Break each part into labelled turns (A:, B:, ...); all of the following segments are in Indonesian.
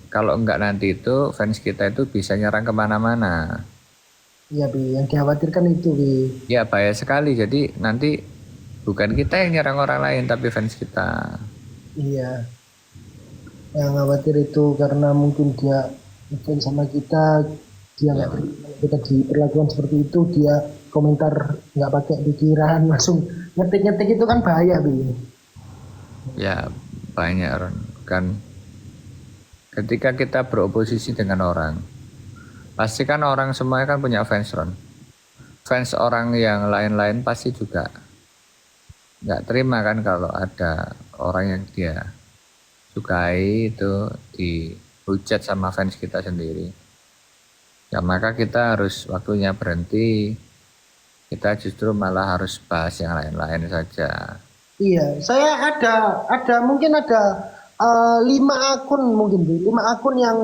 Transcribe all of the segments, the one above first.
A: kalau enggak nanti itu fans kita itu bisa nyerang kemana-mana.
B: Iya Bi, yang dikhawatirkan itu Bi.
A: Ya bahaya sekali. Jadi nanti bukan kita yang nyerang orang lain tapi fans kita.
B: Iya, yang khawatir itu karena mungkin dia ngefans sama kita, dia
A: Ya,
B: nggak terima kalau kita diperlakukan seperti itu, dia komentar nggak pakai pikiran, langsung ngetik-ngetik itu kan bahaya Bi.
A: ya banyak Ron. Kan ketika kita beroposisi dengan orang, pasti kan orang semuanya kan punya fans Ron. Fans orang yang lain-lain pasti juga nggak terima kan kalau ada orang yang dia sukai itu dihujat sama fans kita sendiri. Ya maka kita harus waktunya berhenti. Kita justru malah harus bahas yang lain-lain saja.
B: Iya, saya ada mungkin ada 5 akun mungkin Bi. 5 akun yang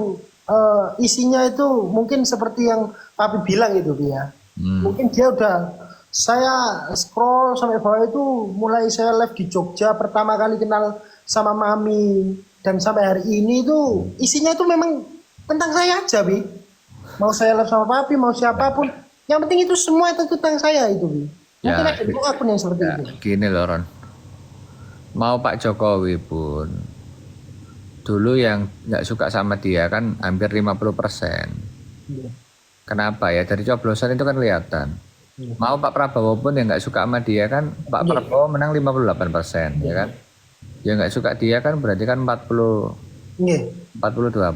B: isinya itu mungkin seperti yang Papi bilang itu Bi ya.
A: Hmm.
B: Mungkin dia udah saya scroll sampai bawah itu mulai saya live di Jogja pertama kali kenal sama Mami dan sampai hari ini itu isinya itu memang tentang saya aja Bi. Mau saya live sama Papi, mau siapapun, yang penting itu semua itu tentang saya itu Bi. Mungkin
A: Ya,
B: ada 2 akun yang seperti
A: ya
B: itu.
A: gini loh Ron. Mau Pak Jokowi pun dulu yang nggak suka sama dia kan hampir 50%.
B: Iya,
A: Kenapa ya? Dari coblosan itu kan kelihatan.
B: iya,
A: Mau Pak Prabowo pun yang nggak suka sama dia kan Pak
B: iya,
A: Prabowo menang 58%, ya kan? Yang nggak suka dia kan berarti kan
B: iya.
A: 42%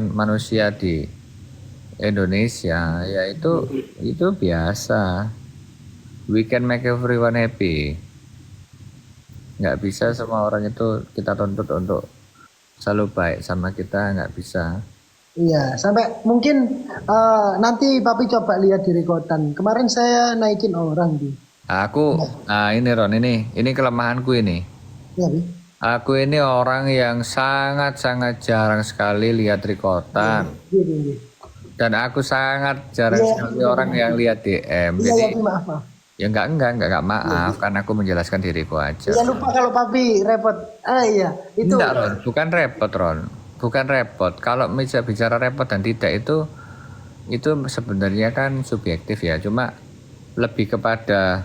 A: manusia di Indonesia, ya itu biasa. We can make everyone happy. Nggak bisa semua orang itu kita tuntut untuk selalu baik sama kita, nggak bisa.
B: Iya, sampai mungkin nanti Papi coba lihat di rekodan. Kemarin saya naikin orang di.
A: Ini Ron, ini kelemahanku ini.
B: Iya, Bi.
A: Aku ini orang yang sangat-sangat jarang sekali lihat
B: Iya,
A: rekotan.
B: iya, iya, iya.
A: Dan aku sangat jarang
B: Iya,
A: sekali
B: iya,
A: orang
B: Bi.
A: yang lihat DM.
B: Iya,
A: Jadi
B: iya, Bi, maaf, maaf.
A: ya enggak
B: Iya,
A: maaf,
B: Bi.
A: karena aku menjelaskan diriku aja.
B: Iya, lupa kalau Papi repot. Ah, iya, itu.
A: Enggak Ron, bukan repot Ron. Bukan repot. Kalau bisa bicara repot dan tidak itu sebenarnya kan subjektif ya. Cuma lebih kepada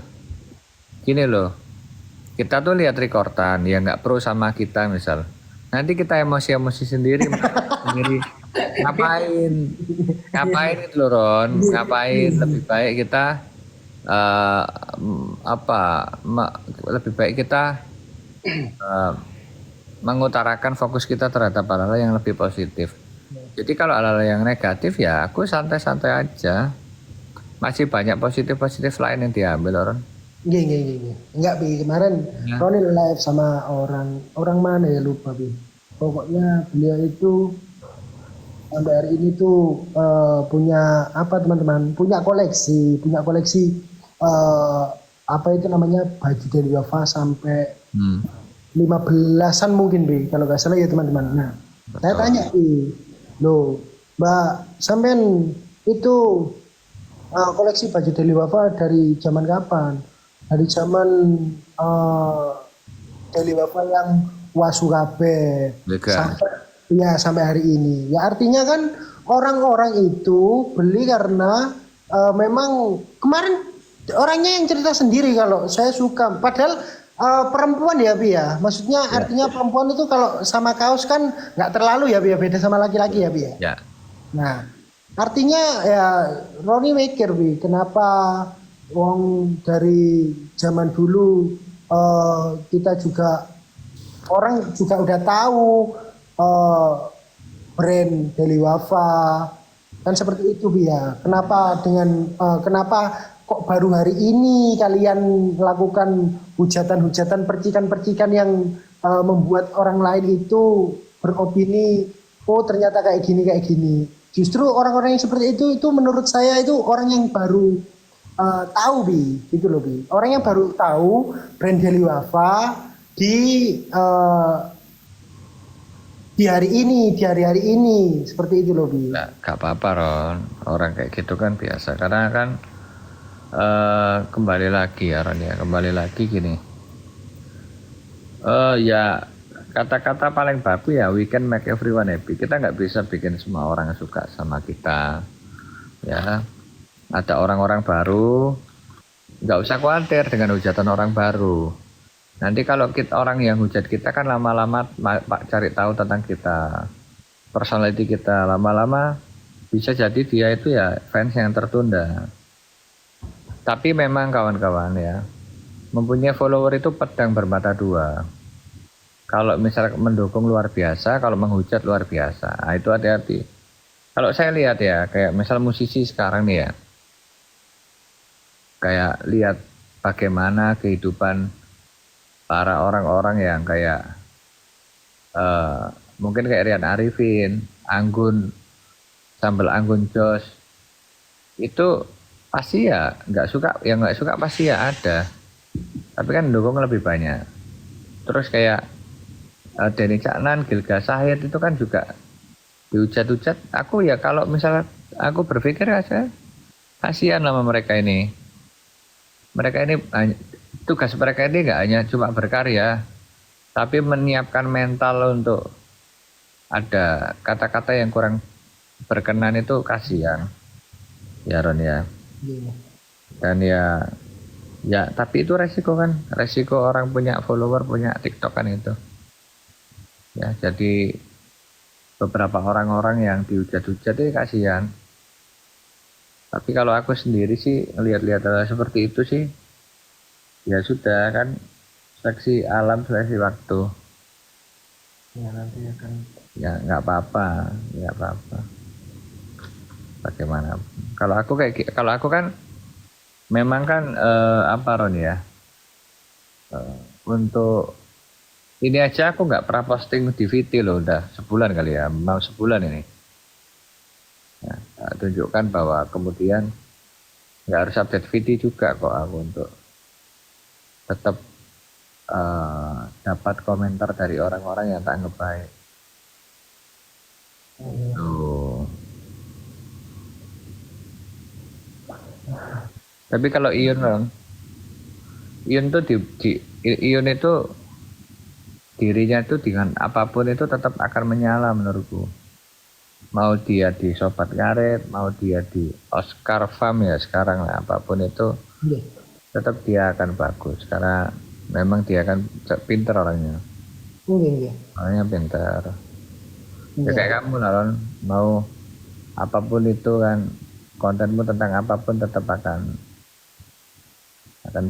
A: gini loh. Kita tuh lihat rekordan ya nggak pro sama kita misal. Nanti kita emosi-emosi sendiri sendiri. Ngapain?
B: Iya,
A: Ngapain itu loh Ron?
B: iya, iya,
A: Ngapain? Lebih
B: iya.
A: baik kita eh, apa? Lebih baik kita eh, mengutarakan fokus kita terhadap hal-hal yang lebih positif. Jadi kalau hal-hal yang negatif ya aku santai-santai aja. Masih banyak positif-positif lain yang diambil orang.
B: Iya, iya, iya, iya. Enggak, Bi. Kemarin
A: Ya.
B: Roni live sama orang orang mana ya lupa, Bi. Pokoknya beliau itu sampai hari ini tuh punya apa teman-teman? Punya koleksi eh, apa itu namanya baju dari Wafa sampai
A: Hmm,
B: 15-an mungkin Bi, kalau nggak salah ya teman-teman. Nah, saya
A: betul.
B: tanya Bi, loh Mbak sampean itu koleksi baju dari Wafa dari zaman kapan? Dari zaman eh, dari Wafa yang Wasukabe
A: Lega.
B: sampai ya sampai hari ini. Ya artinya kan orang-orang itu beli karena memang kemarin orangnya yang cerita sendiri kalau saya suka. Padahal perempuan ya Bi ya. Maksudnya
A: Ya,
B: artinya perempuan itu kalau sama kaos kan nggak terlalu ya Bi ya, beda sama laki-laki ya Bi ya.
A: ya.
B: Nah, artinya ya Roni mikir Bi, kenapa wong dari zaman dulu kita juga orang juga udah tahu eh, brand Deli Wafa kan seperti itu Bi ya. Kenapa kok baru hari ini kalian melakukan hujatan-hujatan percikan-percikan yang membuat orang lain itu beropini, oh ternyata kayak gini kayak gini. Justru orang-orang yang seperti itu menurut saya itu orang yang baru tahu Bi, gitu loh Bi. Orang yang baru tahu brand Deli Wafa di eh, di hari ini, di hari-hari ini, seperti itu loh Bi.
A: Nggak, nggak apa-apa Ron. Orang kayak gitu kan biasa. Karena kan kembali lagi ya Ron ya. Kembali lagi gini. Ya kata-kata paling baku ya we can make everyone happy. Kita nggak bisa bikin semua orang suka sama kita. Ya, ada orang-orang baru, nggak usah khawatir dengan hujatan orang baru. Nanti kalau kita orang yang hujat kita kan lama-lama pak cari tahu tentang kita, personality kita, lama-lama bisa jadi dia itu ya fans yang tertunda. Tapi memang kawan-kawan ya, mempunyai follower itu pedang bermata dua. Kalau misalnya mendukung luar biasa, kalau menghujat luar biasa, nah, itu hati-hati. Kalau saya lihat ya, kayak misal musisi sekarang nih ya, kayak lihat bagaimana kehidupan para orang-orang yang kayak mungkin kayak Rian Arifin, Anggun, Sambal Anggun Jos, itu pasti ya nggak suka, yang nggak suka pasti ya ada, tapi kan dukung lebih banyak. Terus kayak Denny Caknan, Gilga Sahid itu kan juga dihujat-hujat. Aku ya kalau misalnya aku berpikir aja, kasihan sama mereka ini. Mereka ini tugas mereka ini nggak hanya cuma berkarya, tapi menyiapkan mental untuk ada kata-kata yang kurang berkenan itu kasihan. Ya Ron ya.
B: Iya.
A: Dan ya tapi itu resiko kan, resiko orang punya follower, punya TikTok kan itu. Ya, jadi beberapa orang-orang yang dihujat-hujat itu kasihan. Tapi kalau aku sendiri sih lihat-lihat hal seperti itu sih, ya sudah kan, seleksi alam, seleksi waktu.
B: Ya nanti akan.
A: Ya nggak apa-apa, nggak apa-apa. Bagaimana? Kalau aku kan memang kan apa Ron ya, untuk ini aja aku nggak pernah posting di VT loh, udah sebulan kali ya, mau sebulan ini. Ya, tunjukkan bahwa kemudian nggak harus update VT juga kok aku untuk tetap dapat komentar dari orang-orang yang tak anggap baik. Tuh. Tapi kalau Ion tuh Ion itu dirinya itu dengan apapun itu tetap akan menyala menurutku. Mau dia di Sobat Karet, mau dia di Oscar Farm ya sekarang lah, apapun itu
B: Iya.
A: tetap dia akan bagus karena memang dia akan pinter orangnya.
B: Iya.
A: Orangnya pinter. Ya
B: Iya.
A: kayak kamu lah Ron, mau apapun itu kan, kontenmu tentang apapun tetap akan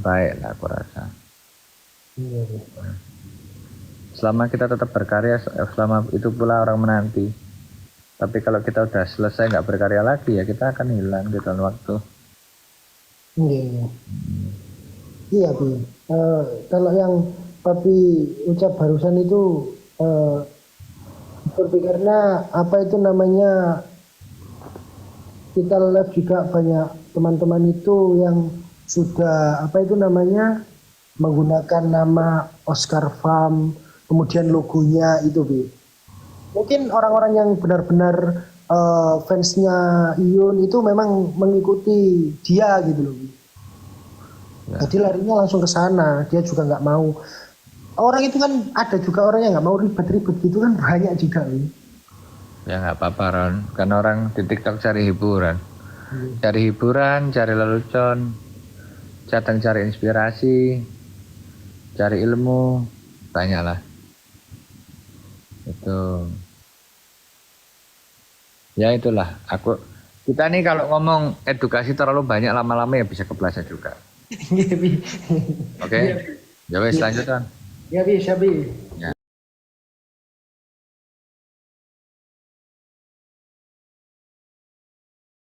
A: baik lah aku rasa.
B: Iya.
A: Selama kita tetap berkarya, selama itu pula orang menanti. Tapi kalau kita udah selesai nggak berkarya lagi ya kita akan hilang di dalam waktu.
B: Iya. Iya, Bi. Kalau yang Papi ucap barusan itu berpikirnya apa itu namanya, kita live juga banyak teman-teman itu yang sudah apa itu namanya menggunakan nama Oscar Farm, kemudian logonya itu, Bi. Mungkin orang-orang yang benar-benar fansnya Ion itu memang mengikuti dia gitu loh, Bi.
A: Ya.
B: Jadi larinya langsung ke sana, dia juga nggak mau. Orang itu kan ada juga orang yang nggak mau ribet-ribet gitu kan, banyak juga, Bi.
A: Ya nggak apa-apa Ron, kan orang di TikTok cari hiburan. Cari hiburan, cari lelucon, kadang cari inspirasi, cari ilmu, banyaklah. Itu. Ya itulah, kita nih kalau ngomong edukasi terlalu banyak lama-lama ya bisa kepleset juga.
B: Iya, Bi.
A: Oke? Ya wes lanjut Ron.
B: Ya, Bi, Bi.
A: Ya.